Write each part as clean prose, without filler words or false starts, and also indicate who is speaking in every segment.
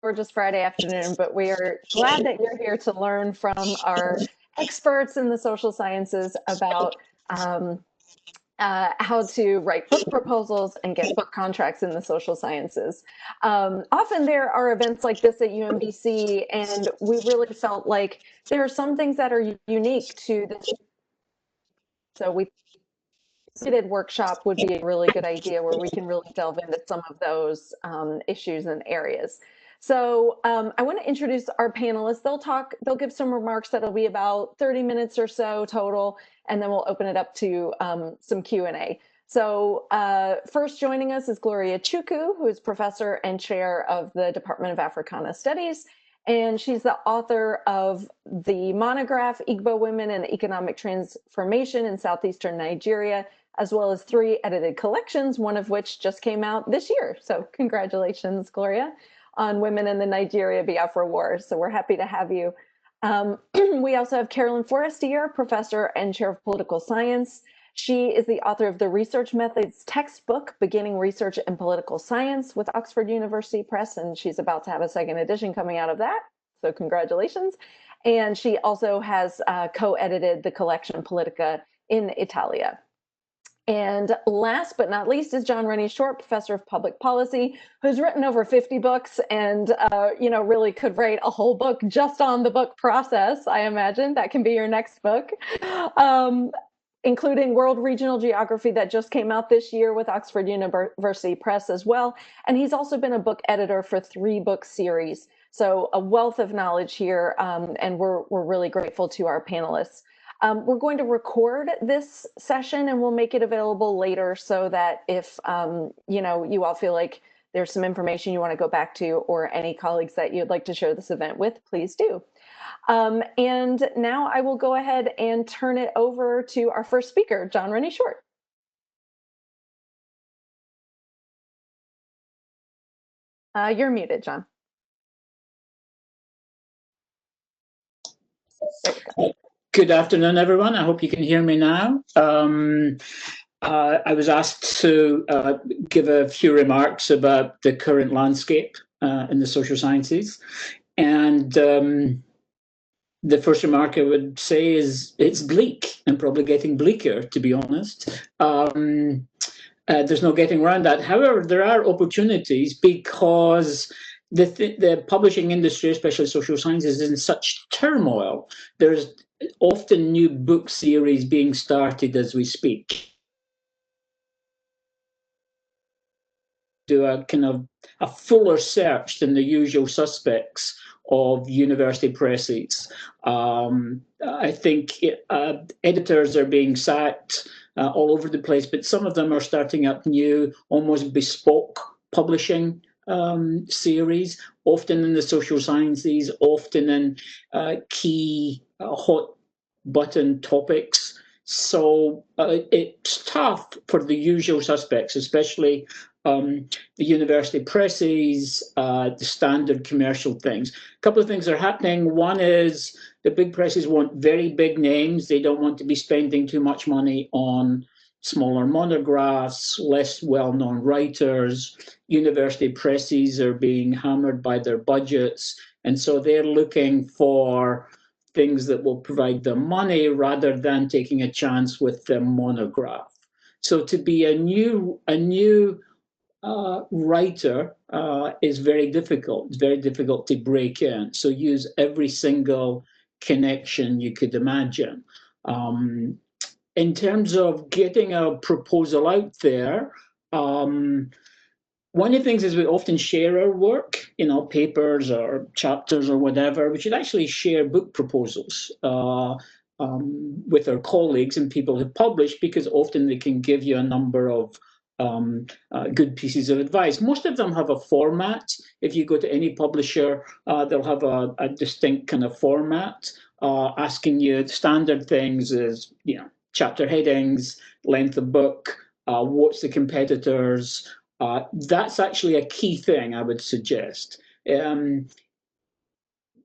Speaker 1: gorgeous Friday afternoon, but we are glad that you're here to learn from our experts in the social sciences about how to write book proposals and get book contracts in the social sciences. Often there are events like this at UMBC, and we really felt like there are some things that are unique to this. So we decided workshop would be a really good idea where we can really delve into some of those issues and areas. So I want to introduce our panelists. They'll give some remarks that'll be about 30 minutes or so total, and then we'll open it up to some Q&A. So first joining us is Gloria Chukwu, who is professor and chair of the Department of Africana Studies. And she's the author of the monograph, Igbo Women and Economic Transformation in Southeastern Nigeria, as well as 3 edited collections, one of which just came out this year. So congratulations, Gloria, on Women in the Nigeria-Biafra War. So we're happy to have you. We also have Carolyn Forrester, professor and chair of political science. She is the author of the Research Methods textbook, Beginning Research in Political Science with Oxford University Press, and she's about to have a second edition coming out of that. So congratulations. And she also has co-edited the collection Politica in Italia. And last but not least is John Rennie Short, professor of public policy, who's written over 50 books and, really could write a whole book just on the book process. I imagine that can be your next book, including World Regional Geography that just came out this year with Oxford University Press as well. And he's also been a book editor for 3 book series. So a wealth of knowledge here, and we're really grateful to our panelists. We're going to record this session and we'll make it available later so that if you all feel like there's some information you want to go back to or any colleagues that you'd like to share this event with, please do. And now I will go ahead and turn it over to our first speaker, John Rennie Short. You're muted, John. There you go.
Speaker 2: Good afternoon, everyone. I hope you can hear me now. I was asked to give a few remarks about the current landscape in the social sciences. And the first remark I would say is it's bleak and probably getting bleaker, to be honest. There's no getting around that. However, there are opportunities because the publishing industry, especially social sciences, is in such turmoil. There's often new book series being started as we speak. Do a kind of a fuller search than the usual suspects of university presses. I think editors are being sacked all over the place, but some of them are starting up new, almost bespoke publishing series, often in the social sciences, often in key hot button topics. So it's tough for the usual suspects, especially the university presses, the standard commercial things. A couple of things are happening. One is the big presses want very big names. They don't want to be spending too much money on smaller monographs, less well-known writers. University presses are being hammered by their budgets, and so they're looking for things that will provide them money rather than taking a chance with the monograph. So to be a new writer is very difficult. It's very difficult to break in. So use every single connection you could imagine. In terms of getting a proposal out there, one of the things is we often share our work, papers or chapters or whatever. We should actually share book proposals with our colleagues and people who publish, because often they can give you a number of good pieces of advice. Most of them have a format. If you go to any publisher, they'll have a distinct kind of format, asking you standard things is, chapter headings, length of book, what's the competitors. That's actually a key thing I would suggest. The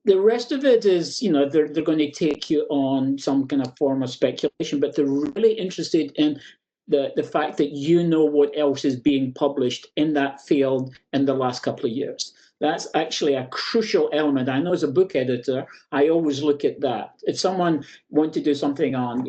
Speaker 2: rest of it is, they're going to take you on some kind of form of speculation, but they're really interested in the fact that what else is being published in that field in the last couple of years. That's actually a crucial element. I know as a book editor, I always look at that. If someone wants to do something on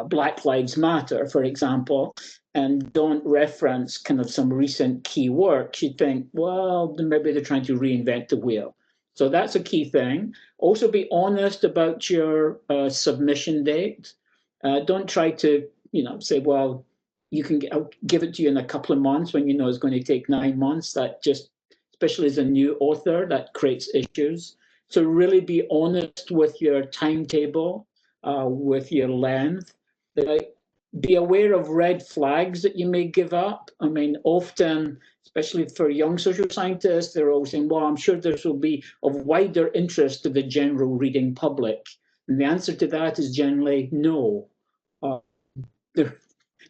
Speaker 2: Black Lives Matter, for example, and don't reference kind of some recent key work, you think, well, maybe they're trying to reinvent the wheel. So that's a key thing. Also be honest about your submission date. Don't try to, say, well, I'll give it to you in a couple of months when you know it's going to take 9 months. That just, especially as a new author, that creates issues. So really be honest with your timetable, with your length. Be aware of red flags that you may give up. I mean, often, especially for young social scientists, they're all saying, well, I'm sure this will be of wider interest to the general reading public. And the answer to that is generally no.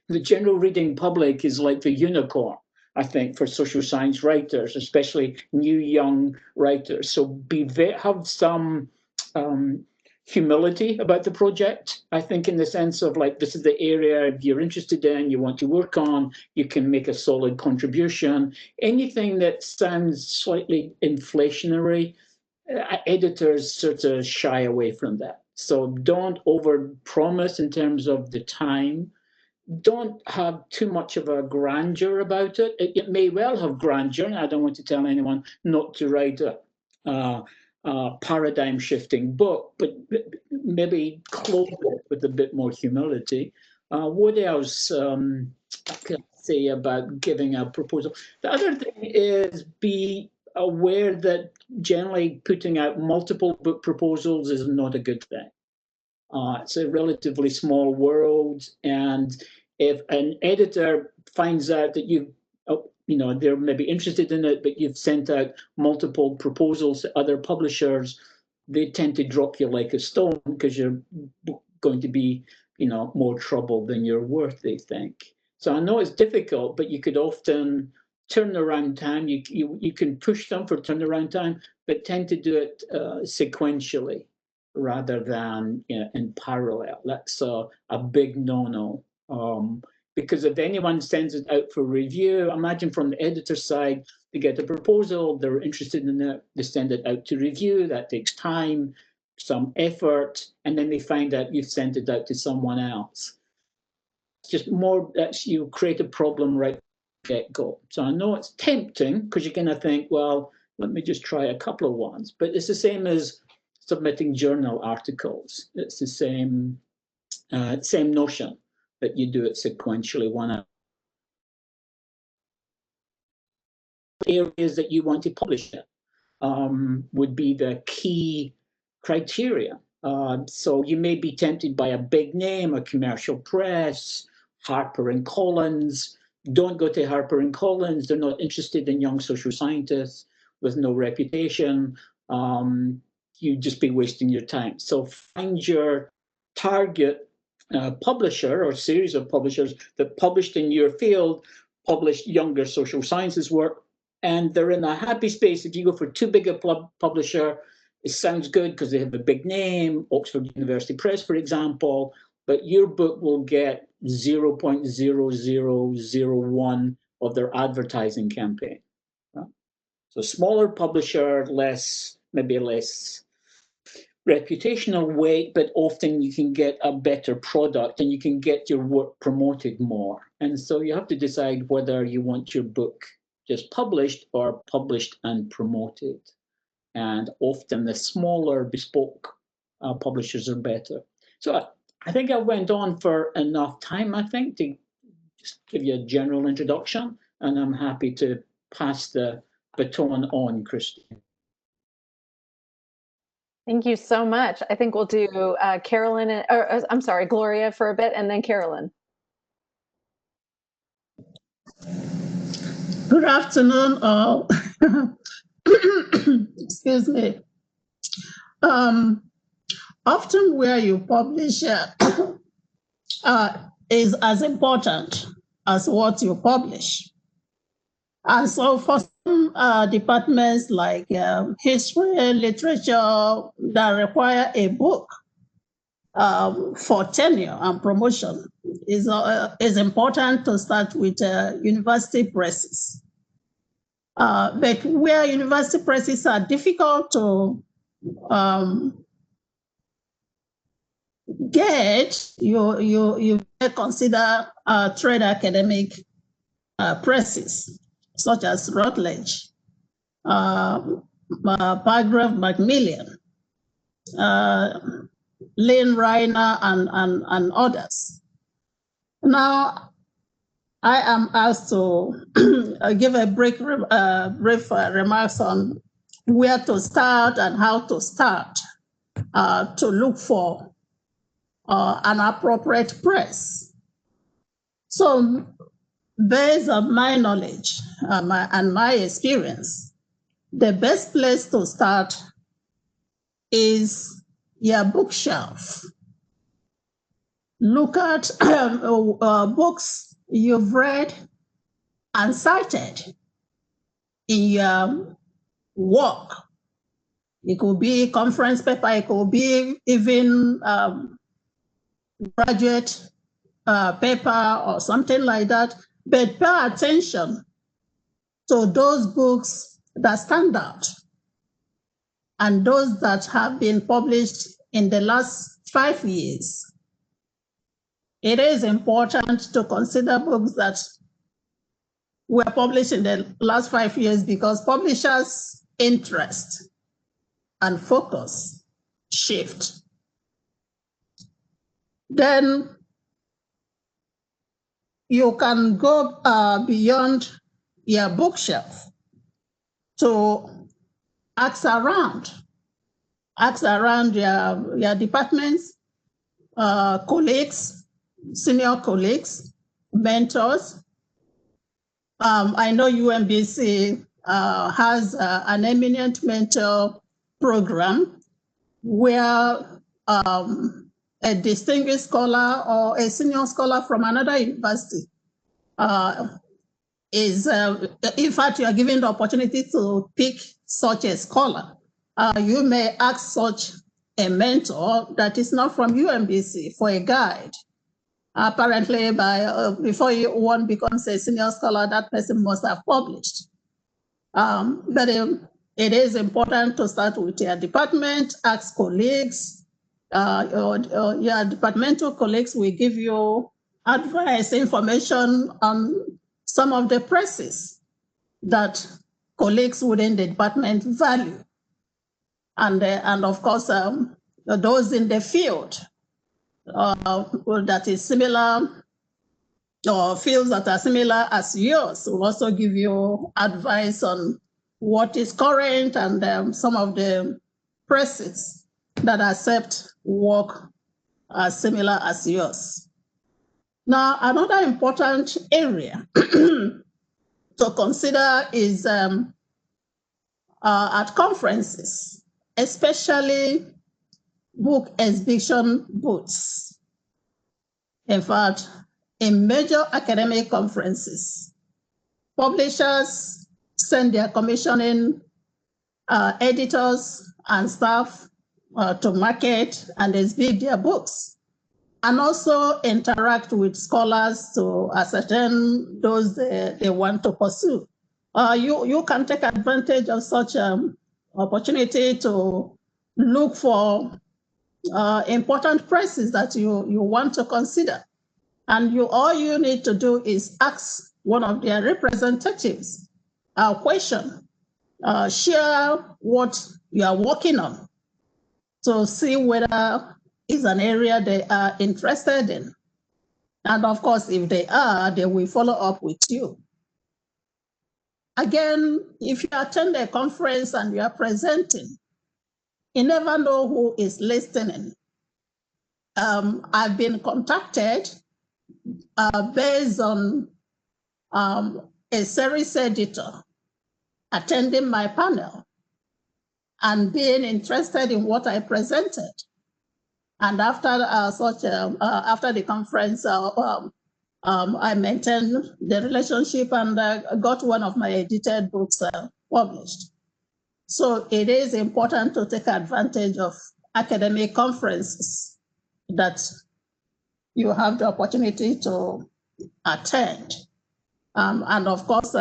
Speaker 2: The general reading public is like the unicorn, I think, for social science writers, especially new young writers. So have some humility about the project, I think, in the sense of like, this is the area you're interested in, you want to work on, you can make a solid contribution. Anything that sounds slightly inflationary, editors sort of shy away from that. So don't overpromise in terms of the time. Don't have too much of a grandeur about it. It may well have grandeur, and I don't want to tell anyone not to write a paradigm-shifting book, but maybe close it with a bit more humility. What else can I say about giving a proposal? The other thing is be aware that generally putting out multiple book proposals is not a good thing. It's a relatively small world, and if an editor finds out that they're maybe interested in it, but you've sent out multiple proposals to other publishers, they tend to drop you like a stone because you're going to be, more trouble than you're worth, they think. So I know it's difficult, but you could often turnaround time. You can push them for turnaround time, but tend to do it sequentially rather than in parallel. That's a big no-no. Because if anyone sends it out for review, imagine from the editor side, they get a proposal, they're interested in it, they send it out to review, that takes time, some effort, and then they find out you've sent it out to someone else. It's just more that you create a problem right from the get-go. So I know it's tempting because you're going to think, well, let me just try a couple of ones, but it's the same as submitting journal articles. It's the same notion that you do it sequentially, one areas that you want to publish it would be the key criteria. So you may be tempted by a big name, a commercial press, Harper and Collins. Don't go to Harper and Collins. They're not interested in young social scientists with no reputation. You'd just be wasting your time. So find your target publisher or series of publishers that published in your field, published younger social sciences work, and they're in a happy space. If you go for too big a publisher, it sounds good because they have a big name, Oxford University Press, for example, but your book will get 0.0001 of their advertising campaign. So smaller publisher, maybe less reputational weight, but often you can get a better product and you can get your work promoted more. And so you have to decide whether you want your book just published or published and promoted. And often the smaller bespoke publishers are better. So I think I went on for enough time, I think, to just give you a general introduction, and I'm happy to pass the baton on, Christine.
Speaker 1: Thank you so much. I think we'll do Carolyn, I'm sorry, Gloria for a bit, and then Carolyn.
Speaker 3: Good afternoon, all. Excuse me. Often where you publish is as important as what you publish. And so for some departments like history, literature, that require a book for tenure and promotion, is important to start with university presses. But where university presses are difficult to get, you may consider trade academic presses, such as Routledge, Paragraph Macmillan, Lynn Reiner, and others. Now, I am asked to give a brief remarks on where to start and how to start to look for an appropriate press. So, based on my knowledge and my experience, the best place to start is your bookshelf. Look at books you've read and cited in your work. It could be conference paper, it could be even graduate paper or something like that. But pay attention to those books that stand out and those that have been published in the last 5 years. It is important to consider books that were published in the last 5 years because publishers' interest and focus shift. Then you can go beyond your bookshelf to ask around your departments, colleagues, senior colleagues, mentors. I know UMBC has an eminent mentor program where a distinguished scholar or a senior scholar from another university is, in fact, you are given the opportunity to pick such a scholar. You may ask such a mentor that is not from UMBC for a guide. Apparently, before one becomes a senior scholar, that person must have published. But it is important to start with your department, ask colleagues. Your departmental colleagues will give you advice, information on some of the presses that colleagues within the department value. And of course, those in the field that is similar, or fields that are similar as yours will also give you advice on what is current and some of the presses that accept work as similar as yours. Now, another important area to consider is at conferences, especially book exhibition booths. In fact, in major academic conferences, publishers send their commissioning editors and staff to market and exhibit their books, and also interact with scholars to ascertain those they want to pursue. You can take advantage of such opportunity to look for important presses that you want to consider. And all you need to do is ask one of their representatives a question, share what you are working on to see whether it's an area they are interested in. And of course, if they are, they will follow up with you. Again, if you attend a conference and you are presenting, you never know who is listening. I've been contacted based on a series editor attending my panel and being interested in what I presented. And after after the conference, I maintained the relationship and got one of my edited books published. So it is important to take advantage of academic conferences that you have the opportunity to attend. And of course,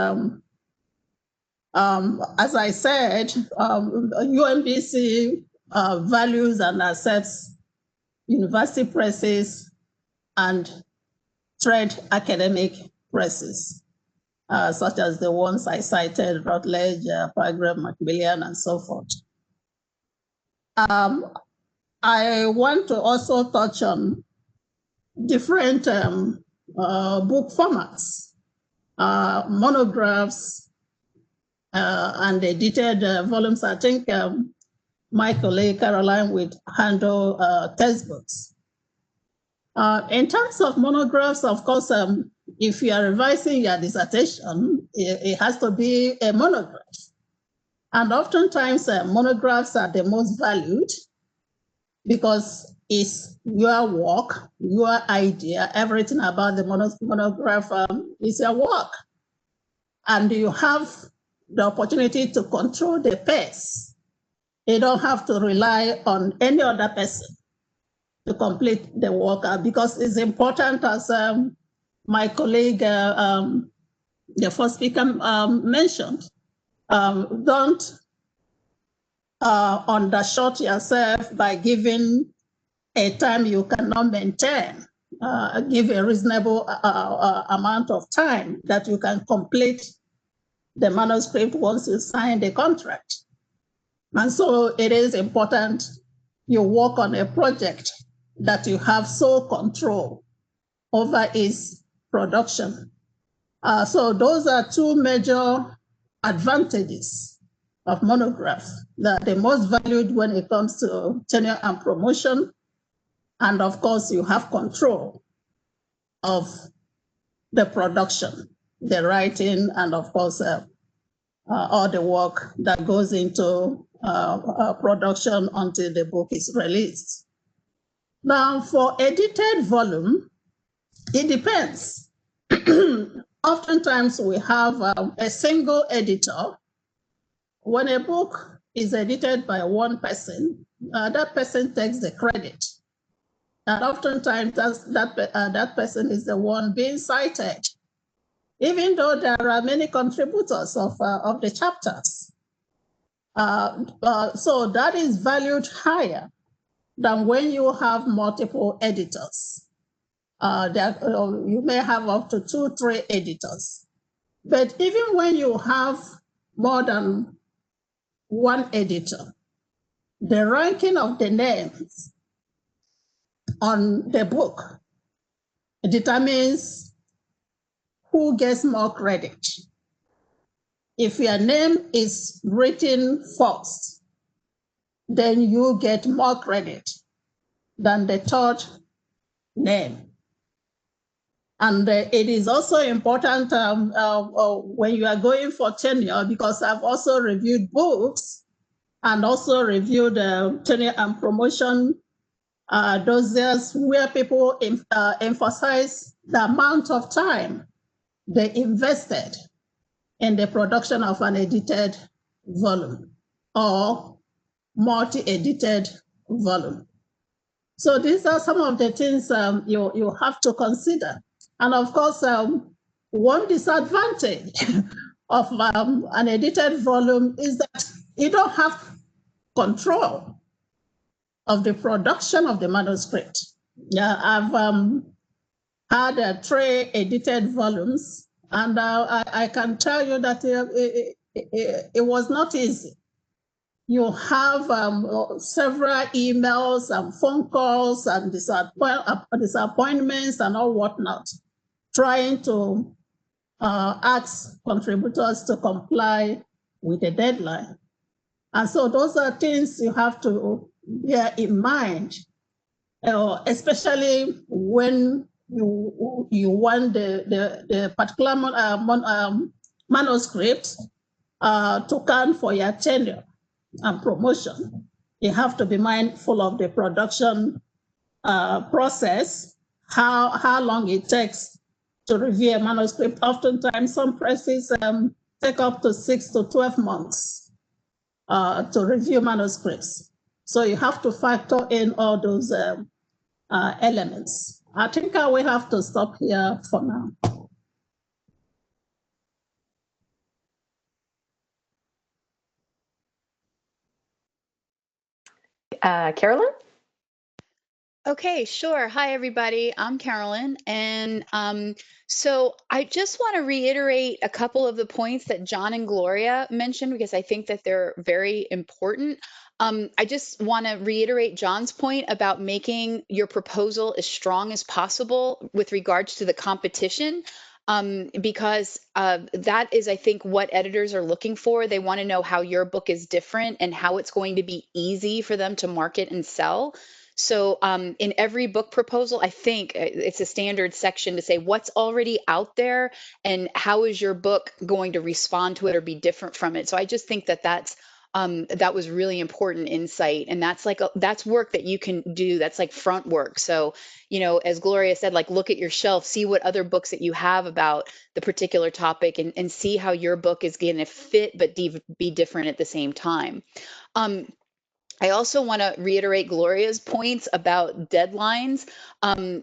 Speaker 3: As I said, UMBC values and accepts university presses and trade academic presses, such as the ones I cited, Routledge, Pilgrim, Macmillan, and so forth. I want to also touch on different book formats, monographs, and edited volumes. I think my colleague Caroline would handle textbooks. In terms of monographs, of course, if you are revising your dissertation, it has to be a monograph. And oftentimes, monographs are the most valued because it's your work, your idea, everything about the monograph is your work. And you have the opportunity to control the pace. You don't have to rely on any other person to complete the work because it's important, as my colleague, the first speaker mentioned, don't undershot yourself by giving a time you cannot maintain. Give a reasonable amount of time that you can complete the manuscript once you sign the contract. And so it is important you work on a project that you have sole control over its production. So those are two major advantages of monographs. The most valued when it comes to tenure and promotion. And of course, you have control of the production, the writing, and of course, all the work that goes into production until the book is released. Now, for edited volume, it depends. Oftentimes, we have a single editor. When a book is edited by one person, that person takes the credit. And oftentimes, that person is the one being cited, even though there are many contributors of the chapters. So that is valued higher than when you have multiple editors. You may have up to 2, 3 editors. But even when you have more than one editor, the ranking of the names on the book determines who gets more credit. If your name is written first, then you get more credit than the third name. And it is also important when you are going for tenure, because I've also reviewed books and also reviewed tenure and promotion dossiers where people emphasize the amount of time they invested in the production of an edited volume or multi-edited volume. So these are some of the things you have to consider. And of course, one disadvantage of an edited volume is that you don't have control of the production of the manuscript. Yeah, I've had 3 edited volumes, and I can tell you that it was not easy. You have several emails and phone calls and disappointments and all whatnot, trying to ask contributors to comply with the deadline. And so those are things you have to bear in mind, especially when you want the particular manuscript to count for your tenure and promotion. You have to be mindful of the production process, how long it takes to review a manuscript. Oftentimes, some presses take up to 6 to 12 months to review manuscripts. So you have to factor in all those elements. I think I will have to stop here for now.
Speaker 1: Carolyn?
Speaker 4: Okay, sure. Hi, everybody. I'm Carolyn. And so I just want to reiterate a couple of the points that John and Gloria mentioned, because I think that they're very important. I just want to reiterate John's point about making your proposal as strong as possible with regards to the competition. Because that is, I think, what editors are looking for. They want to know how your book is different and how it's going to be easy for them to market and sell. So in every book proposal, I think it's a standard section to say what's already out there and how is your book going to respond to it or be different from it. So I just think that that was really important insight, and that's that's work that you can do. That's like front work. So, as Gloria said, like look at your shelf, see what other books that you have about the particular topic, and see how your book is going to fit but be different at the same time. I also want to reiterate Gloria's points about deadlines.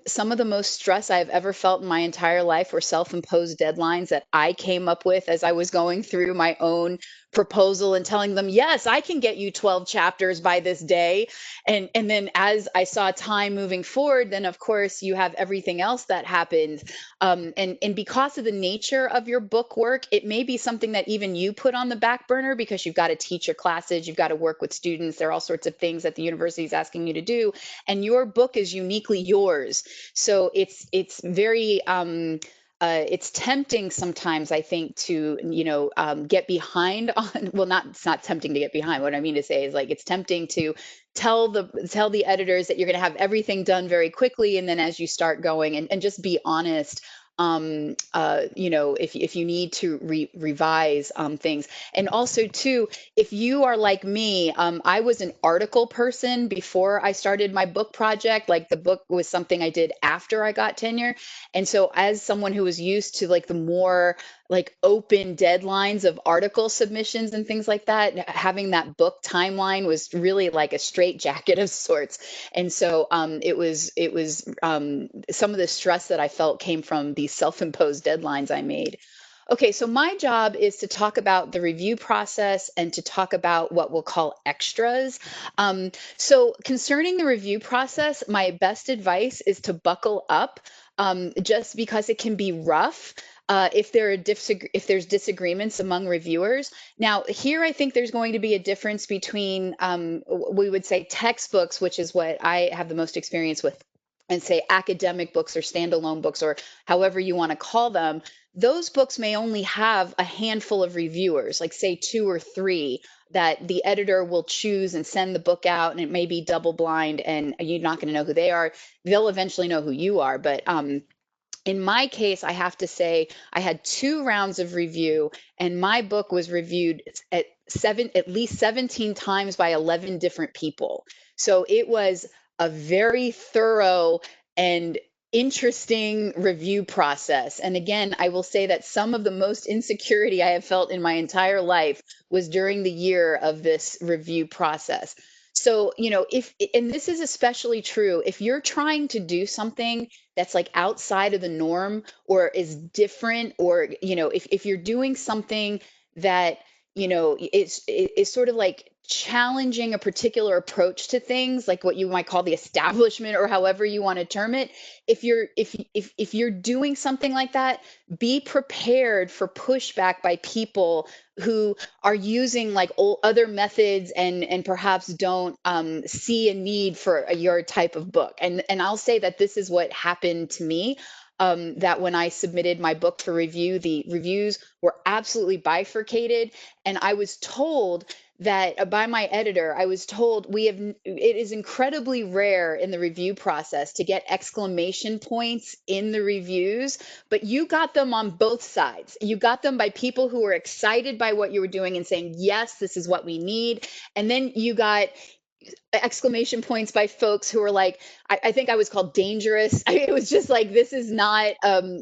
Speaker 4: Some of the most stress I've ever felt in my entire life were self-imposed deadlines that I came up with as I was going through my own proposal and telling them, yes, I can get you 12 chapters by this day. And then as I saw time moving forward, then of course you have everything else that happens. And because of the nature of your book work, it may be something that even you put on the back burner because you've got to teach your classes, you've got to work with students, there are all sorts of things that the university is asking you to do, and your book is uniquely yours. So it's very it's tempting sometimes, I think, to get behind on. Well, it's not tempting to get behind. What I mean to say is like it's tempting to tell the editors that you're going to have everything done very quickly, and then as you start going, and just be honest. If you need to revise things, and also too, if you are like me, I was an article person before I started my book project. Like the book was something I did after I got tenure, and so as someone who was used to like the more like open deadlines of article submissions and things like that, having that book timeline was really like a straitjacket of sorts. And so it was some of the stress that I felt came from these self-imposed deadlines I made. Okay, so my job is to talk about the review process and to talk about what we'll call extras. So concerning the review process, my best advice is to buckle up, just because it can be rough. If there's disagreements among reviewers. Now, here I think there's going to be a difference between, we would say textbooks, which is what I have the most experience with, and say academic books or standalone books or however you want to call them. Those books may only have a handful of reviewers, like say 2 or 3, that the editor will choose and send the book out, and it may be double blind and you're not going to know who they are. They'll eventually know who you are, but in my case, I have to say I had 2 rounds of review, and my book was reviewed at least 17 times by 11 different people. So it was a very thorough and interesting review process. And again, I will say that some of the most insecurity I have felt in my entire life was during the year of this review process. So, and this is especially true, if you're trying to do something that's like outside of the norm or is different, or, if you're doing something that, is sort of like challenging a particular approach to things, like what you might call the establishment or however you want to term it. If you're doing something like that, be prepared for pushback by people who are using like other methods and perhaps don't see a need for your type of book. And I'll say that this is what happened to me. That when I submitted my book for review, the reviews were absolutely bifurcated, and I was told that by my editor, I was told it is incredibly rare in the review process to get exclamation points in the reviews, but you got them on both sides. You got them by people who were excited by what you were doing and saying, yes, this is what we need. And then you got exclamation points by folks who were like, I think I was called dangerous. It was just like, this is not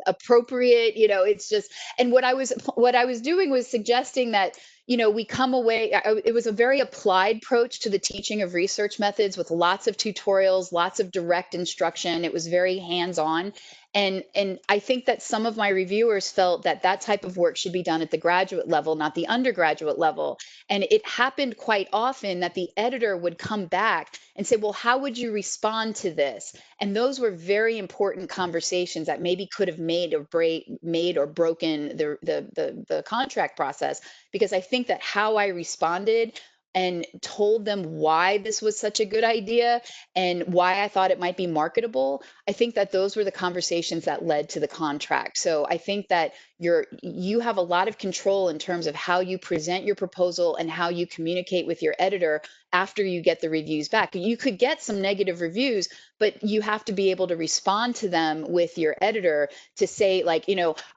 Speaker 4: appropriate. It's just, and what I was doing was suggesting that, we come away, it was a very applied approach to the teaching of research methods with lots of tutorials, lots of direct instruction. It was very hands-on. And I think that some of my reviewers felt that type of work should be done at the graduate level, not the undergraduate level. And it happened quite often that the editor would come back and say, well, how would you respond to this? And those were very important conversations that maybe could have made or broken the contract process, because I think that how I responded and told them why this was such a good idea and why I thought it might be marketable, I think that those were the conversations that led to the contract. So I think that you have a lot of control in terms of how you present your proposal and how you communicate with your editor after you get the reviews back. You could get some negative reviews, but you have to be able to respond to them with your editor to say, like,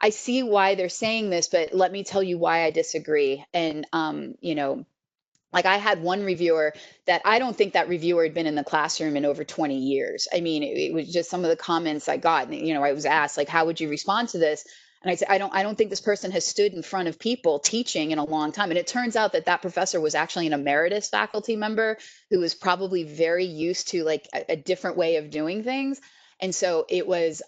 Speaker 4: I see why they're saying this, but let me tell you why I disagree. And like, I had one reviewer that I don't think that reviewer had been in the classroom in over 20 years. I mean, it was just some of the comments I got. And, I was asked, like, how would you respond to this? And I said, I don't think this person has stood in front of people teaching in a long time. And it turns out that professor was actually an emeritus faculty member who was probably very used to, like, a different way of doing things. And so it was,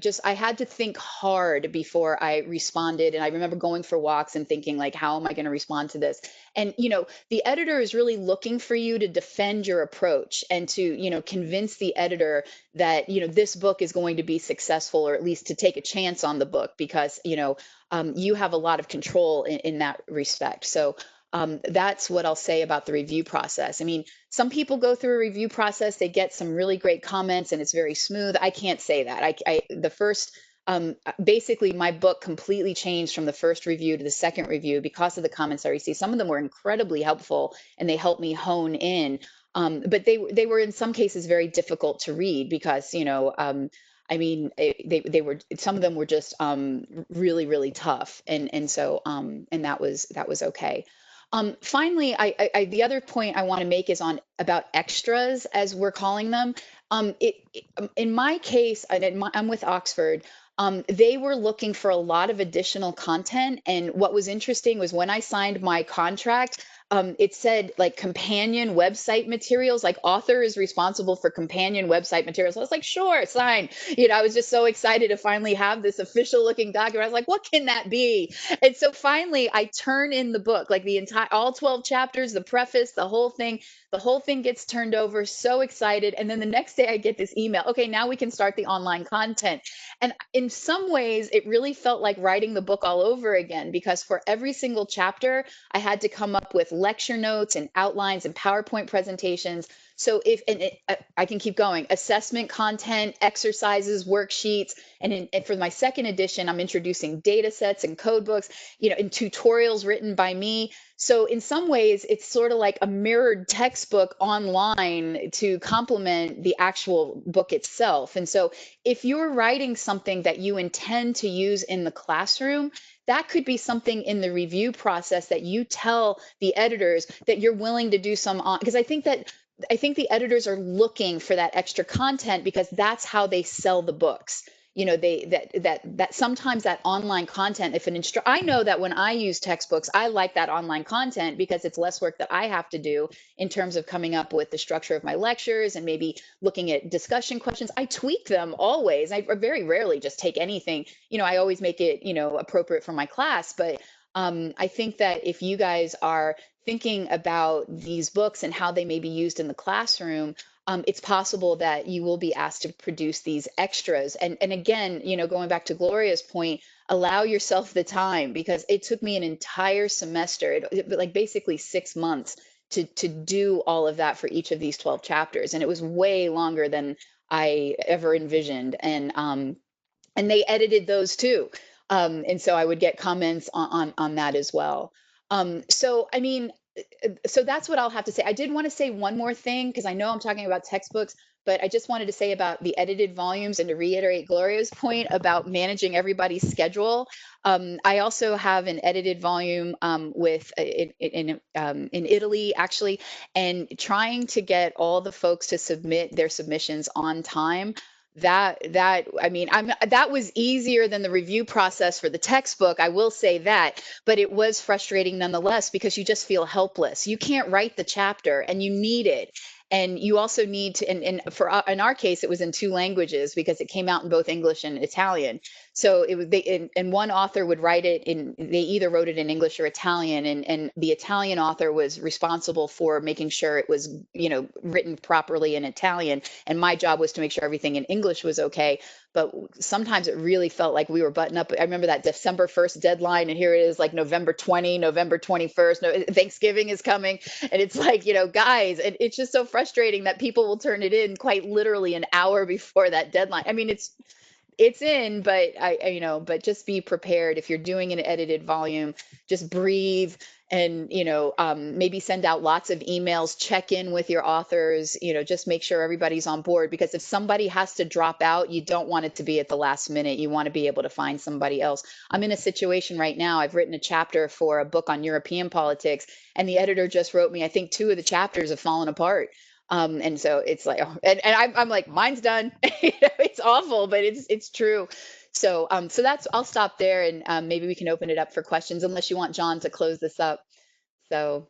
Speaker 4: just, I had to think hard before I responded. And I remember going for walks and thinking, like, how am I going to respond to this? And, the editor is really looking for you to defend your approach and to, convince the editor that, this book is going to be successful, or at least to take a chance on the book, because, you have a lot of control in that respect. So that's what I'll say about the review process. I mean, some people go through a review process, they get some really great comments and it's very smooth. I can't say that. Basically my book completely changed from the first review to the second review because of the comments I received. Some of them were incredibly helpful and they helped me hone in. But they were in some cases very difficult to read because, they were, some of them were just really, really tough. And so that was okay. Finally, the other point I want to make is about extras, as we're calling them. In my case, I'm with Oxford. They were looking for a lot of additional content. And what was interesting was when I signed my contract, it said, like, companion website materials, like author is responsible for companion website materials. I was like, sure, sign. I was just so excited to finally have this official looking document. I was like, what can that be? And so finally I turn in the book, like all 12 chapters, the preface, the whole thing gets turned over. So excited. And then the next day I get this email. Okay, now we can start the online content. And in some ways, it really felt like writing the book all over again, because for every single chapter, I had to come up with lecture notes and outlines and PowerPoint presentations. So I can keep going, assessment content, exercises, worksheets. And for my second edition, I'm introducing data sets and code books, and tutorials written by me. So in some ways, it's sort of like a mirrored textbook online to complement the actual book itself. And so if you're writing something that you intend to use in the classroom, that could be something in the review process that you tell the editors that you're willing to do some on, because I think the editors are looking for that extra content because that's how they sell the books. That sometimes that online content, I know that when I use textbooks, I like that online content because it's less work that I have to do in terms of coming up with the structure of my lectures and maybe looking at discussion questions. I tweak them always. I very rarely just take anything, I always make it, appropriate for my class. But I think that if you guys are thinking about these books and how they may be used in the classroom, it's possible that you will be asked to produce these extras. And again, going back to Gloria's point, allow yourself the time, because it took me an entire semester, like basically 6 months to do all of that for each of these 12 chapters. And it was way longer than I ever envisioned. And they edited those too. And so I would get comments on that as well. So that's what I'll have to say. I did want to say one more thing, because I know I'm talking about textbooks, but I just wanted to say about the edited volumes and to reiterate Gloria's point about managing everybody's schedule. I also have an edited volume in Italy, actually, and trying to get all the folks to submit their submissions on time. That was easier than the review process for the textbook, I will say that, but it was frustrating nonetheless, because you just feel helpless. You can't write the chapter and you need it. And you also need to, in our case, it was in 2 languages because it came out in both English and Italian. So it was and one author would write it they either wrote it in English or Italian, and the Italian author was responsible for making sure it was, written properly in Italian, and my job was to make sure everything in English was okay. But sometimes it really felt like we were buttoned up. I remember that December 1st deadline, and here it is like November 20, November 21st, Thanksgiving is coming. And it's like, guys, it's just so frustrating that people will turn it in quite literally an hour before that deadline. I mean, it's in, but but just be prepared. If you're doing an edited volume, just breathe and, maybe send out lots of emails, check in with your authors, just make sure everybody's on board, because if somebody has to drop out, you don't want it to be at the last minute. You want to be able to find somebody else. I'm in a situation right now. I've written a chapter for a book on European politics, and the editor just wrote me, I think 2 of the chapters have fallen apart. And so it's like, and I'm like, mine's done. It's awful, but it's true. So, so I'll stop there, and maybe we can open it up for questions, unless you want John to close this up. So.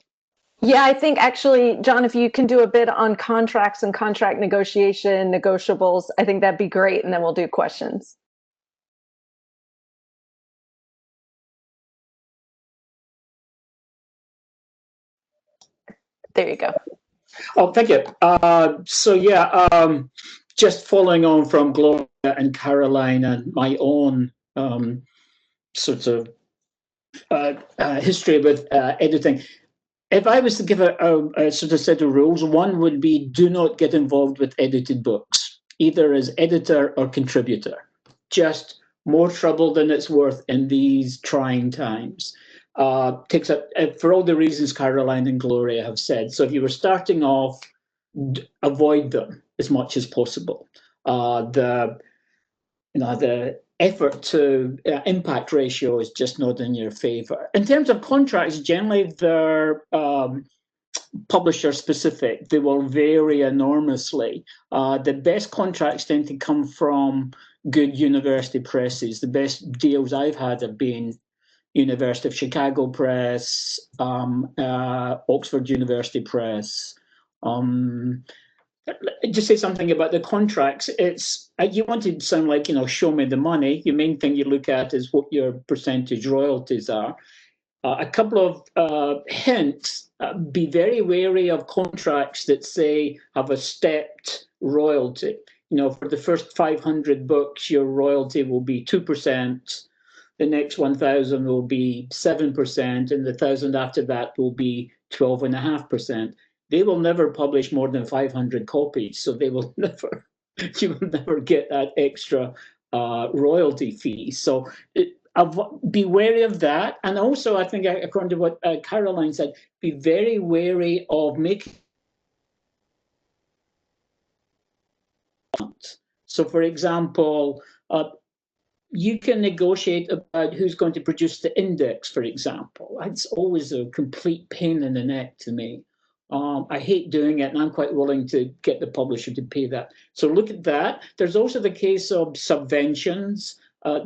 Speaker 1: Yeah, I think actually, John, if you can do a bit on contracts and contract negotiation, negotiables, I think that'd be great. And then we'll do questions. There you go.
Speaker 2: Oh, thank you. Just following on from Gloria and Caroline and my own sort of history with editing. If I was to give a sort of set of rules, one would be do not get involved with edited books, either as editor or contributor. Just more trouble than it's worth in these trying times. Takes up for all the reasons Caroline and Gloria have said. So if you were starting off, avoid them as much as possible. The effort to impact ratio is just not in your favor. In terms of contracts, generally they're publisher specific. They will vary enormously. The best contracts tend to come from good university presses. The best deals I've had have been University of Chicago Press, Oxford University Press. Just say something about the contracts. It's you want to sound like, show me the money. The main thing you look at is what your percentage royalties are. A couple of hints: be very wary of contracts that say have a stepped royalty. For the first 500 books, your royalty will be 2%. The next 1,000 will be 7%, and the 1,000 after that will be 12.5%. They will never publish more than 500 copies, so you will never get that extra royalty fee. So be wary of that. And also, I think, according to what Caroline said, be very wary of making. So, for example, you can negotiate about who's going to produce the index, for example. It's always a complete pain in the neck to me. I hate doing it, and I'm quite willing to get the publisher to pay that. So look at that. There's also the case of subventions.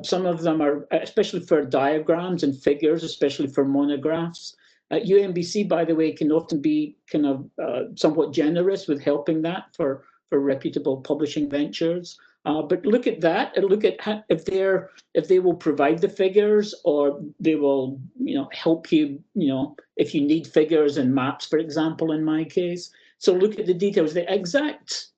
Speaker 2: Some of them are, especially for diagrams and figures, especially for monographs. UMBC, by the way, can often be kind of somewhat generous with helping that for reputable publishing ventures. But look at that, and look at if they will provide the figures, or they will help you if you need figures and maps, for example, in my case. So look at the details. The exact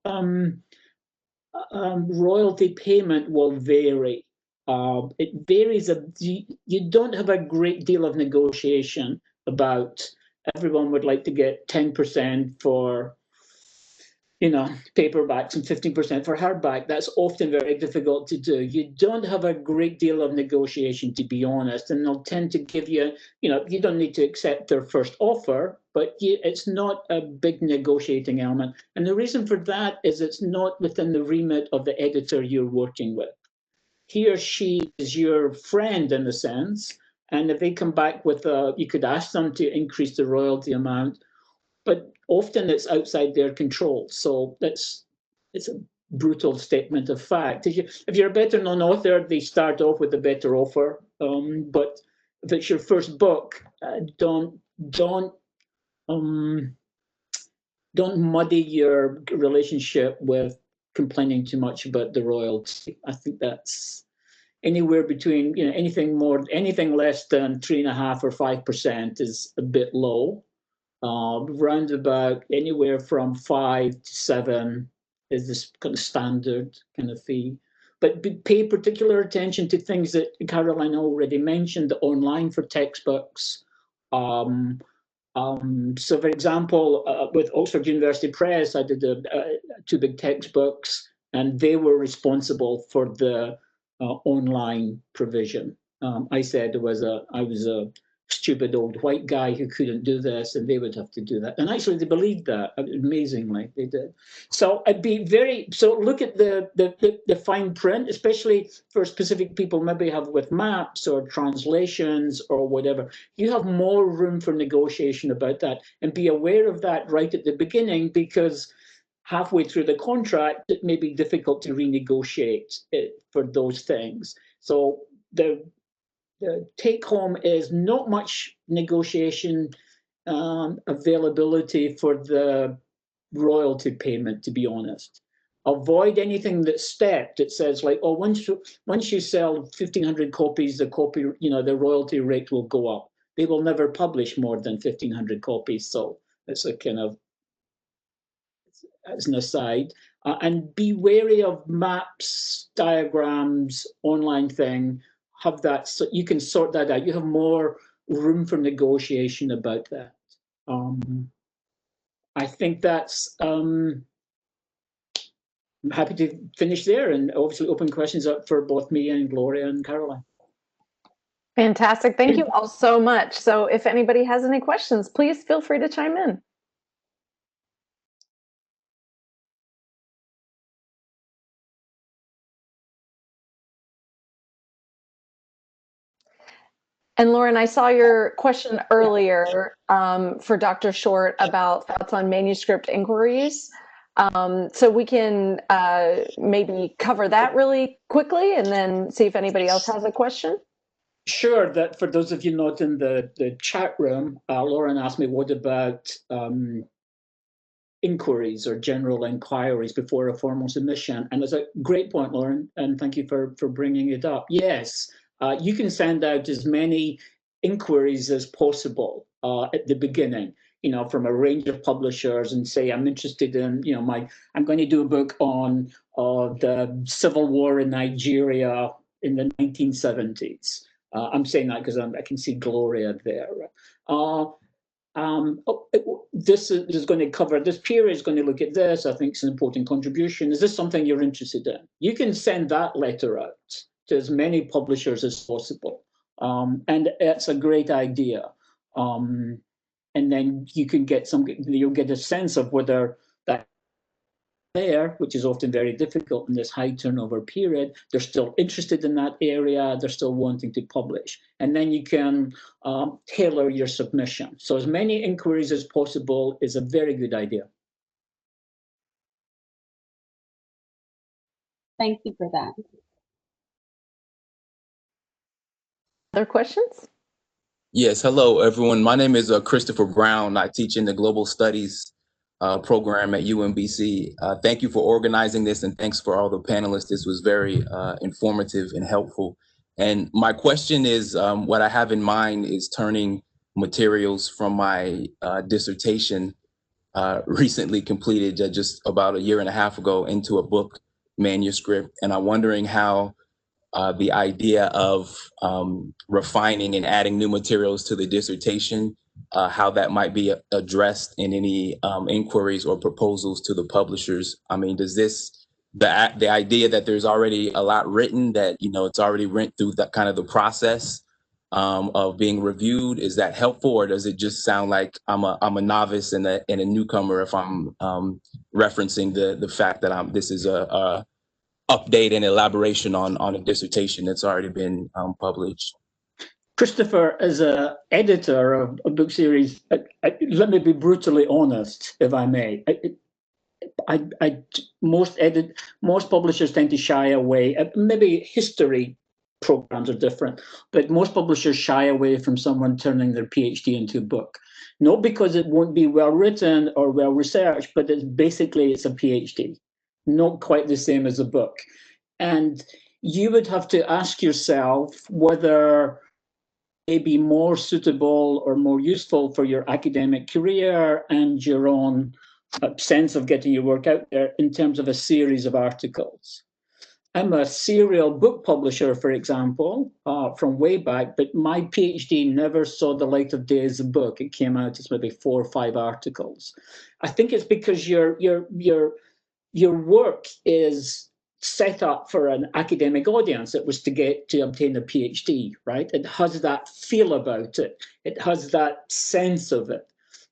Speaker 2: royalty payment will vary. It varies. You don't have a great deal of negotiation about. Everyone would like to get 10% for paperbacks and 15% for hardback. That's often very difficult to do. You don't have a great deal of negotiation, to be honest, and they'll tend to give you, you don't need to accept their first offer, but it's not a big negotiating element. And the reason for that is it's not within the remit of the editor you're working with. He or she is your friend in a sense, and if they come back with you could ask them to increase the royalty amount, but often it's outside their control. So it's a brutal statement of fact. If you're a better known author, they start off with a better offer. But if it's your first book, don't muddy your relationship with complaining too much about the royalty. I think that's anywhere between, anything less than 3.5% or 5% is a bit low. Round about anywhere from 5 to 7 is this kind of standard kind of fee. But pay particular attention to things that Carolyn already mentioned, online for textbooks. So, for example, with Oxford University Press, I did 2 big textbooks, and they were responsible for the online provision. I said I was a stupid old white guy who couldn't do this, and they would have to do that. And actually, they believed that. Amazingly, they did. So look at the fine print, especially for specific people, maybe have with maps or translations or whatever. You have more room for negotiation about that, and be aware of that right at the beginning, because halfway through the contract, it may be difficult to renegotiate it for those things. So the take home is not much negotiation availability for the royalty payment, to be honest. Avoid anything that's stepped. It says like, oh, once you sell 1,500 copies, the royalty rate will go up. They will never publish more than 1,500 copies. So it's a kind of, as an aside. And be wary of maps, diagrams, online thing. Have that, so you can sort that out. You have more room for negotiation about that. I think that's, I'm happy to finish there, and obviously open questions up for both me and Gloria and Caroline.
Speaker 1: Fantastic. Thank you all so much. So if anybody has any questions, please feel free to chime in. And Lauren, I saw your question earlier for Dr. Short about thoughts on manuscript inquiries. So we can maybe cover that really quickly and then see if anybody else has a question.
Speaker 2: Sure. That for those of you not in the chat room, Lauren asked me, what about inquiries or general inquiries before a formal submission? And it's a great point, Lauren, and thank you for bringing it up. Yes. You can send out as many inquiries as possible at the beginning, from a range of publishers, and say, I'm interested in, I'm going to do a book on the civil war in Nigeria in the 1970s. I'm saying that because I can see Gloria there. This is going to cover, this period is going to look at this. I think it's an important contribution. Is this something you're interested in? You can send that letter out to as many publishers as possible. And it's a great idea. And then you can you'll get a sense of whether that there, which is often very difficult in this high turnover period, they're still interested in that area, they're still wanting to publish. And then you can tailor your submission. So as many inquiries as possible is a very good idea.
Speaker 5: Thank you for that.
Speaker 1: Other questions?
Speaker 6: Yes, hello, everyone. My name is Christopher Brown. I teach in the Global Studies program at UMBC. Thank you for organizing this, and thanks for all the panelists. This was very informative and helpful. And my question is, what I have in mind is turning materials from my dissertation recently completed just about 1.5 years ago into a book manuscript. And I'm wondering how the idea of refining and adding new materials to the dissertation, how that might be addressed in any inquiries or proposals to the publishers. I mean, does the idea that there's already a lot written, that, it's already went through that kind of the process of being reviewed, is that helpful? Or does it just sound like I'm a novice and a newcomer if I'm referencing the fact that this is a update and elaboration on a dissertation that's already been published?
Speaker 2: Christopher, as an editor of a book series, let me be brutally honest, if I may. Most publishers tend to shy away. Maybe history programs are different, but most publishers shy away from someone turning their PhD into a book. Not because it won't be well written or well researched, but it's a PhD. Not quite the same as a book. And, you would have to ask yourself whether may be more suitable or more useful for your academic career and your own sense of getting your work out there in terms of a series of articles. I'm a serial book publisher, for example, from way back, but my PhD never saw the light of day as a book. It came out as maybe 4 or 5 articles. I think it's because your work is set up for an academic audience. It was to obtain a PhD, right? It has that feel about it. It has that sense of it.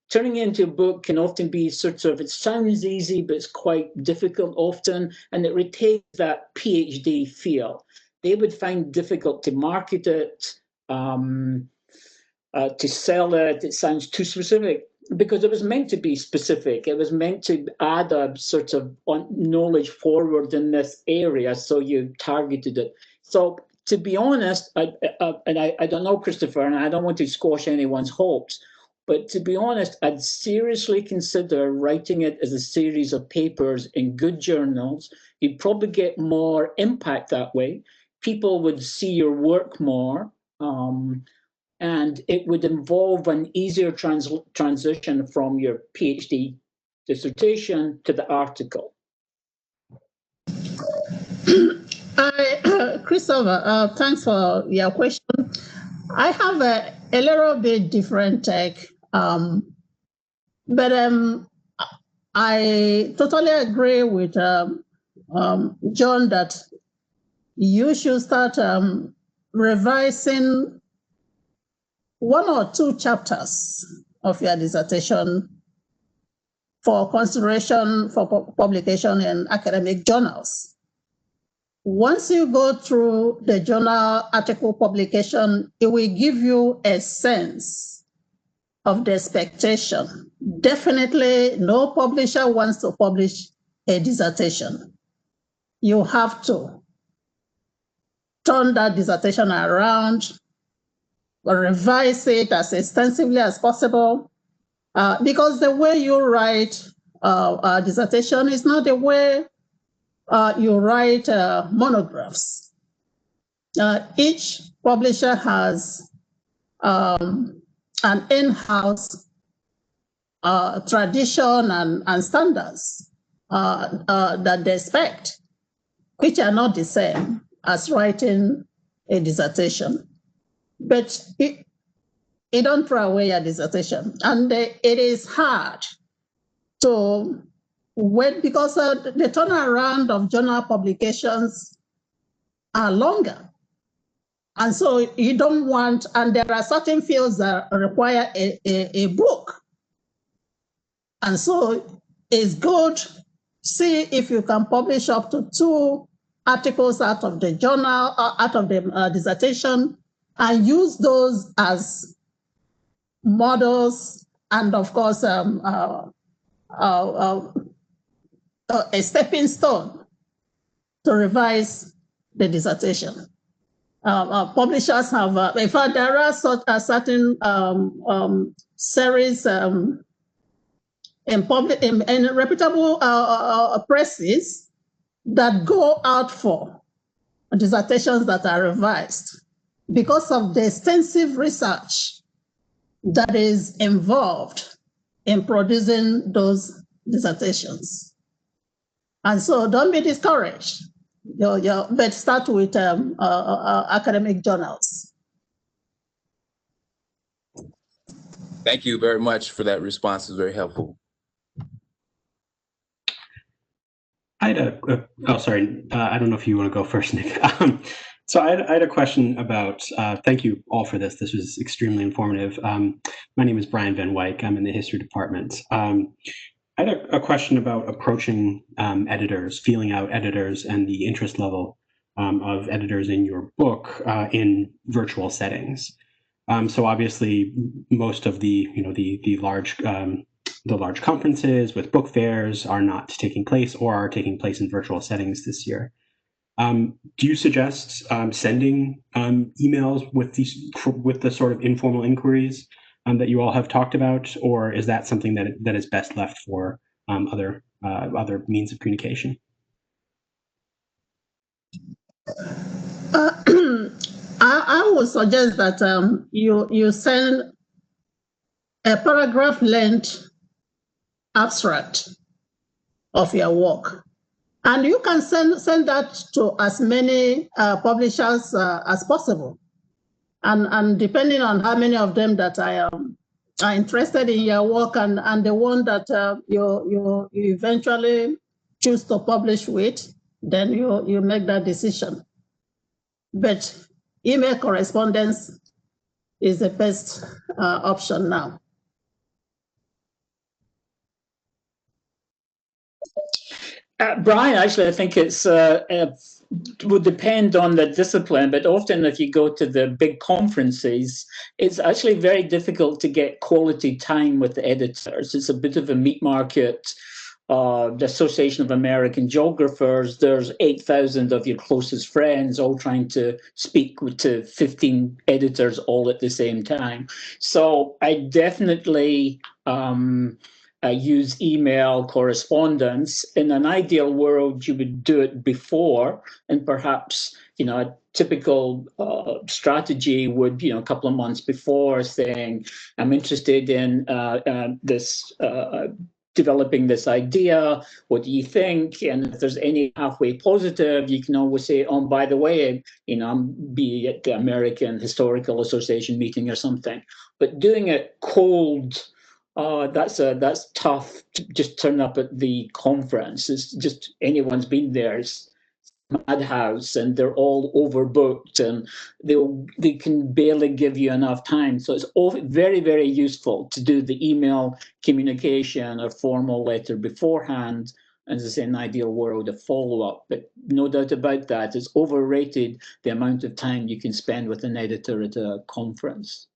Speaker 2: Turning into a book can often be sort of, it sounds easy, but it's quite difficult often, and it retains that PhD feel. They would find difficult to market it, to sell it. It sounds too specific, because it was meant to be specific. It was meant to add a sort of knowledge forward in this area, so you targeted it. So to be honest, I don't know, Christopher, and I don't want to squash anyone's hopes, but to be honest, I'd seriously consider writing it as a series of papers in good journals. You'd probably get more impact that way. People would see your work more. And it would involve an easier transition from your PhD dissertation to the article.
Speaker 3: Christopher, thanks for your question. I have a little bit different take, but I totally agree with John that you should start revising 1 or 2 chapters of your dissertation for consideration for publication in academic journals. Once you go through the journal article publication, it will give you a sense of the expectation. Definitely no publisher wants to publish a dissertation. You have to turn that dissertation around, revise it as extensively as possible, because the way you write a dissertation is not the way you write monographs. Each publisher has an in-house tradition and standards that they expect, which are not the same as writing a dissertation. But it don't throw away your dissertation. And it is hard to wait, because the turnaround of journal publications are longer. And so you don't want, and there are certain fields that require a book. And so it's good, see if you can publish up to 2 articles out of the journal, out of the dissertation, and use those as models, and of course, a stepping stone to revise the dissertation. Publishers have, in fact, there are certain series in reputable presses that go out for dissertations that are revised because of the extensive research that is involved in producing those dissertations. And so don't be discouraged, but start with academic journals.
Speaker 6: Thank you very much for that response. It's very helpful.
Speaker 5: I had oh, sorry. I don't know if you want to go first, Nick. So I had a question about, thank you all for this. This was extremely informative. My name is Brian Van Wyk. I'm in the history department. I had a question about approaching editors, feeling out editors, and the interest level of editors in your book in virtual settings. So obviously, most of the large conferences with book fairs are not taking place or are taking place in virtual settings this year. Do you suggest sending emails with the sort of informal inquiries that you all have talked about, or is that something that is best left for other means of communication?
Speaker 3: I would suggest that you send a paragraph length abstract of your work. And you can send that to as many publishers as possible. And depending on how many of them that are interested in your work and the one that you eventually choose to publish with, then you make that decision. But email correspondence is the best option now.
Speaker 2: Brian, actually, I think it's would depend on the discipline, but often if you go to the big conferences, it's actually very difficult to get quality time with the editors. It's a bit of a meat market. The Association of American Geographers, there's 8,000 of your closest friends all trying to speak to 15 editors all at the same time. So I definitely use email correspondence. In an ideal world, you would do it before, and perhaps, you know, a typical strategy would, you know, a couple of months before, saying, I'm interested in this developing this idea. What do you think? And if there's any halfway positive, you can always say, oh, by the way, you know, I'm be at the American Historical Association meeting or something. But doing it cold, that's tough to just turn up at the conference. It's just anyone's been there. It's madhouse, and they're all overbooked, and they can barely give you enough time. So it's all very, very useful to do the email communication or formal letter beforehand. And as I say, in an ideal world, a follow-up. But no doubt about that, it's overrated the amount of time you can spend with an editor at a conference.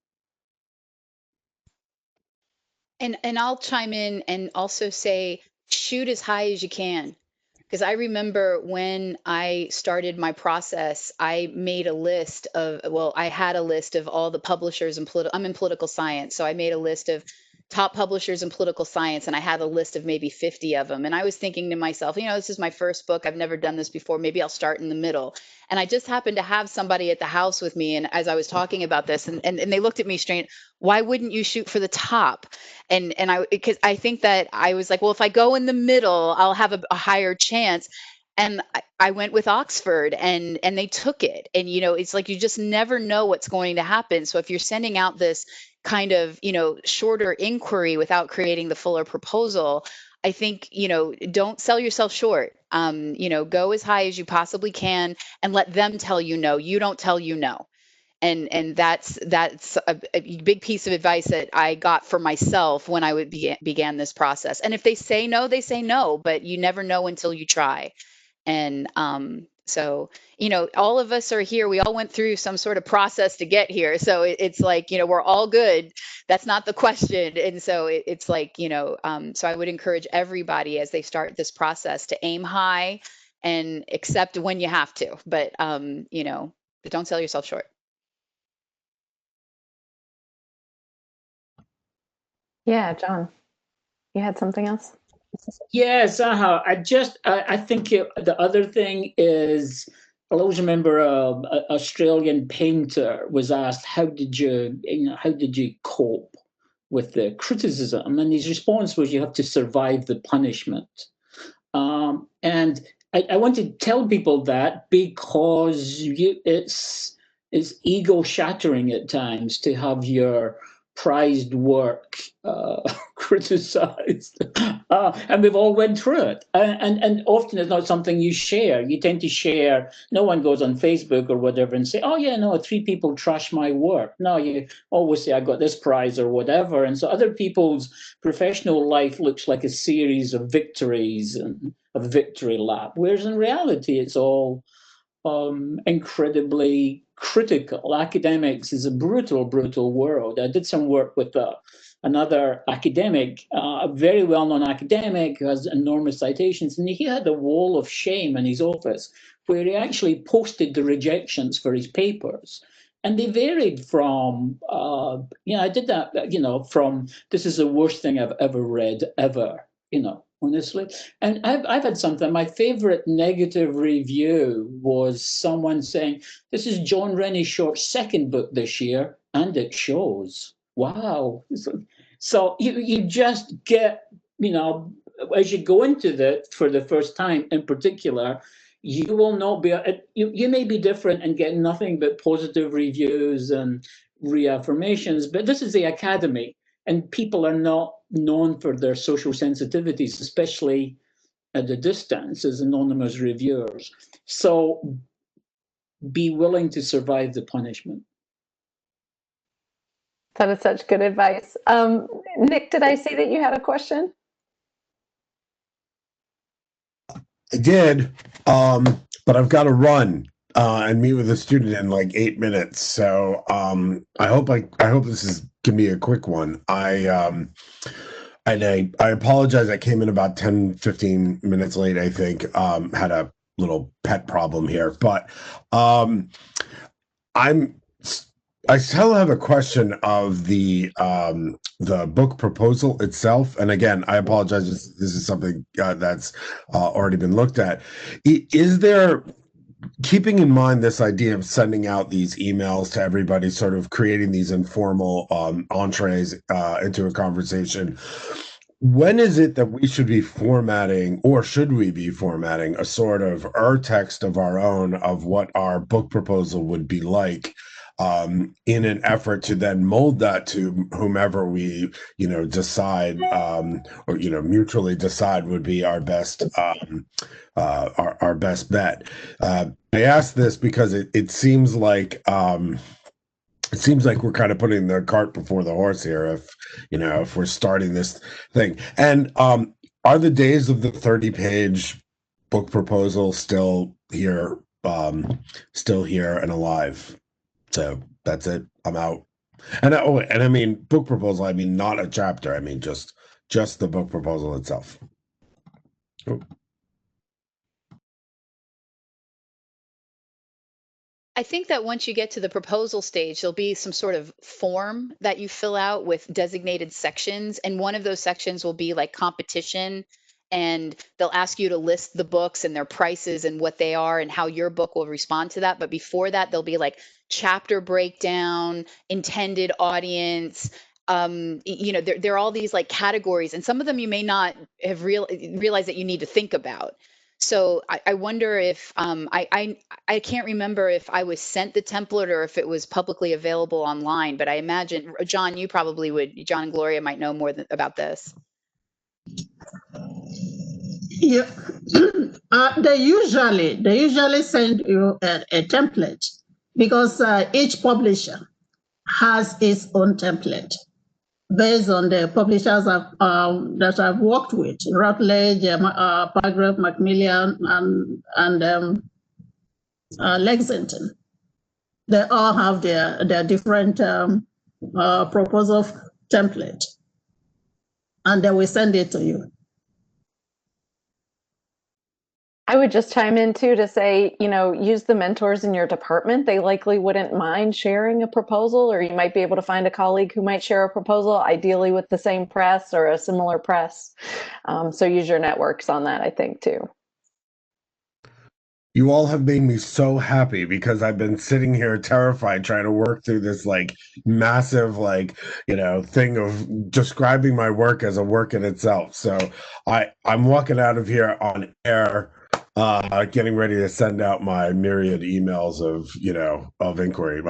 Speaker 4: And I'll chime in and also say, shoot as high as you can. Because I remember when I started my process, I made a list of, well, I had a list of all the publishers in I'm in political science. So I made a list of top publishers in political science, and I had a list of maybe 50 of them. And I was thinking to myself, you know, this is my first book. I've never done this before. Maybe I'll start in the middle. And I just happened to have somebody at the house with me. And as I was talking about this, and they looked at me straight, why wouldn't you shoot for the top? And because I think that I was like, well, if I go in the middle, I'll have a higher chance. And I went with Oxford, and they took it. And, you know, it's like, you just never know what's going to happen. So if you're sending out this kind of, you know, shorter inquiry without creating the fuller proposal, I think, you know, don't sell yourself short. You know, go as high as you possibly can and let them tell you no. You don't tell you no. And that's a big piece of advice that I got for myself when I began this process. And if they say no, they say no, but you never know until you try. And so, you know, all of us are here. We all went through some sort of process to get here. So it's like, you know, we're all good. That's not the question. And so it's like, you know, so I would encourage everybody as they start this process to aim high and accept when you have to. But, you know, but don't sell yourself short.
Speaker 1: Yeah, John, you had something else?
Speaker 2: Yes, I think the other thing is, I always remember an Australian painter was asked, how did you cope with the criticism? And his response was, you have to survive the punishment. And I want to tell people that because it's ego shattering at times to have your prized work criticized, and we've all went through it, and often it's not something you share. You tend to share, no one goes on Facebook or whatever and say, oh yeah, no, 3 people trash my work. No, you always say, I got this prize or whatever. And so other people's professional life looks like a series of victories and a victory lap, whereas in reality it's all incredibly critical. Academics is a brutal, brutal world. I did some work with another academic, a very well-known academic who has enormous citations, and he had a wall of shame in his office where he actually posted the rejections for his papers. And they varied from, I did that, from, this is the worst thing I've ever read, ever, honestly. And I've had something. My favorite negative review was someone saying, "This is John Rennie Short's second book this year, and it shows." Wow. So you just get, as you go into it for the first time in particular, you will not be, you may be different and get nothing but positive reviews and reaffirmations, but this is the academy, and people are not known for their social sensitivities, especially at a distance as anonymous reviewers. So be willing to survive the punishment.
Speaker 1: That is such good advice. Nick, did I see that you had a question?
Speaker 7: I did, but I've got to run and meet with a student in like 8 minutes. So I hope this can be a quick one. I apologize. I came in about 10, 15 minutes late, I think. Had a little pet problem here, but I still have a question of the book proposal itself. And again, I apologize. This is something that's already been looked at. Is there, keeping in mind this idea of sending out these emails to everybody, sort of creating these informal entrees into a conversation, when is it that we should be formatting, or should we be formatting, a sort of text of our own of what our book proposal would be like, in an effort to then mold that to whomever we, decide, or mutually decide would be our best, our best bet. I ask this because it seems like we're kind of putting the cart before the horse here. If we're starting this thing, and are the days of the 30-page book proposal still here, and alive? So that's it. I'm out. And I mean book proposal. I mean not a chapter. I mean just the book proposal itself. Oh.
Speaker 4: I think that once you get to the proposal stage, there'll be some sort of form that you fill out with designated sections. And one of those sections will be like competition. And they'll ask you to list the books and their prices and what they are and how your book will respond to that. But before that, there'll be like chapter breakdown, intended audience. There are all these like categories, and some of them you may not have realized that you need to think about. So I wonder if I can't remember if I was sent the template or if it was publicly available online, but I imagine, John, you probably would. John and Gloria might know more about this.
Speaker 3: Yeah, they usually send you a template, because each publisher has its own template based on the publishers that I've worked with: Routledge, Paragraph, Macmillan, and Lexington. They all have their different proposal template, and they will send it to you.
Speaker 1: I would just chime in too to say, use the mentors in your department. They likely wouldn't mind sharing a proposal, or you might be able to find a colleague who might share a proposal, ideally with the same press or a similar press. So use your networks on that, I think, too.
Speaker 7: You all have made me so happy, because I've been sitting here terrified trying to work through this like massive thing of describing my work as a work in itself. So I'm walking out of here on air, getting ready to send out my myriad emails of inquiry,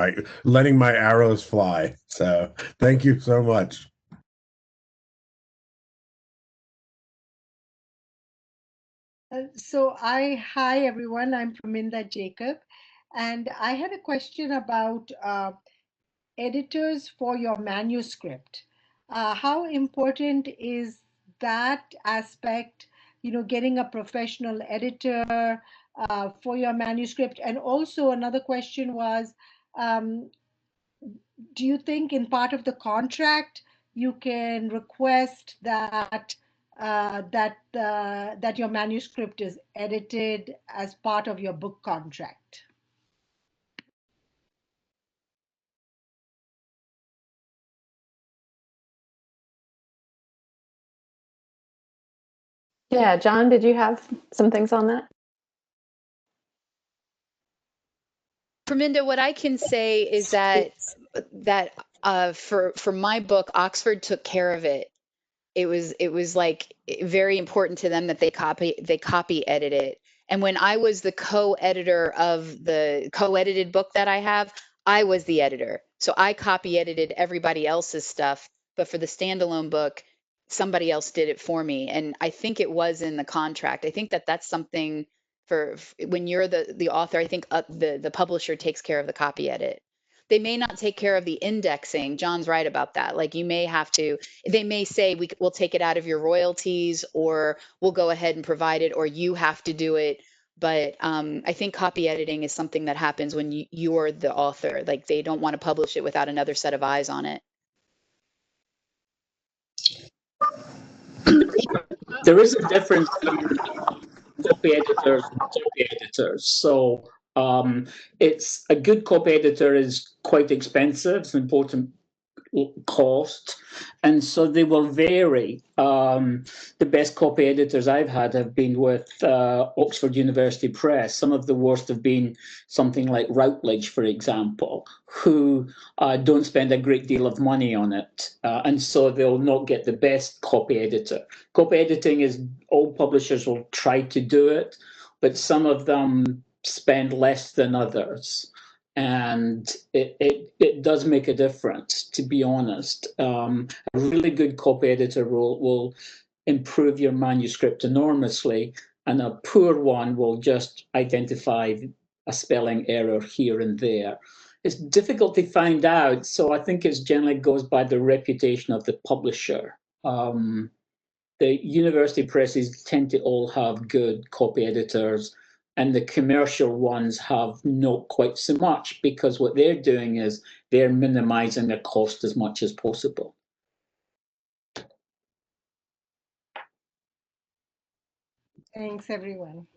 Speaker 7: letting my arrows fly. So thank you so much.
Speaker 8: Hi everyone, I'm Praminda Jacob, and I had a question about editors for your manuscript. How important is that aspect, getting a professional editor for your manuscript? And also another question was, do you think in part of the contract you can request that that your manuscript is edited as part of your book contract?
Speaker 1: Yeah, John, did you have some things on that?
Speaker 4: Praminda, what I can say is that for my book, Oxford took care of it. It was like very important to them that they copy edit it. And when I was the co-editor of the co-edited book that I have, I was the editor. So I copy edited everybody else's stuff, but for the standalone book, somebody else did it for me. And I think it was in the contract. I think that that's something for when you're the author. I think the publisher takes care of the copy edit. They may not take care of the indexing. John's right about that. Like you may have to, they may say we'll take it out of your royalties, or we'll go ahead and provide it, or you have to do it. But I think copy editing is something that happens when you're the author. Like they don't want to publish it without another set of eyes on it.
Speaker 2: There is a difference between copy editors and copy editors. So it's a good copy editor is quite expensive. It's an important cost, and so they will vary. The best copy editors I've had have been with Oxford University Press. Some of the worst have been something like Routledge, for example, who don't spend a great deal of money on it, and so they'll not get the best copy editor. Copy editing is, all publishers will try to do it, but some of them spend less than others. And it does make a difference, to be honest. A really good copy editor will improve your manuscript enormously, and a poor one will just identify a spelling error here and there. It's difficult to find out, so I think it generally goes by the reputation of the publisher. The university presses tend to all have good copy editors, and the commercial ones have not quite so much, because what they're doing is they're minimizing their cost as much as possible.
Speaker 8: Thanks, everyone.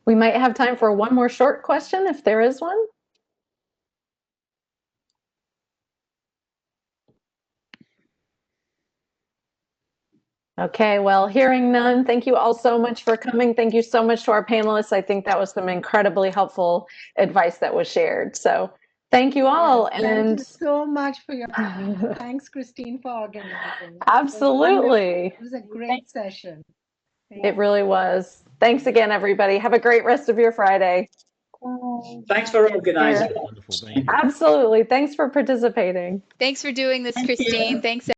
Speaker 1: We might have time for one more short question if there is one. Okay, well, hearing none, thank you all so much for coming. Thank you so much to our panelists. I think that was some incredibly helpful advice that was shared. So thank you all.
Speaker 8: Yes,
Speaker 1: and
Speaker 8: thank you so much for your time. Thanks, Christine, for organizing.
Speaker 1: Absolutely.
Speaker 8: It was a great session.
Speaker 1: It really was. Thanks again, everybody. Have a great rest of your Friday.
Speaker 2: Thanks for organizing.
Speaker 1: Absolutely. Thanks for participating.
Speaker 4: Thanks for doing this, Christine. Thanks.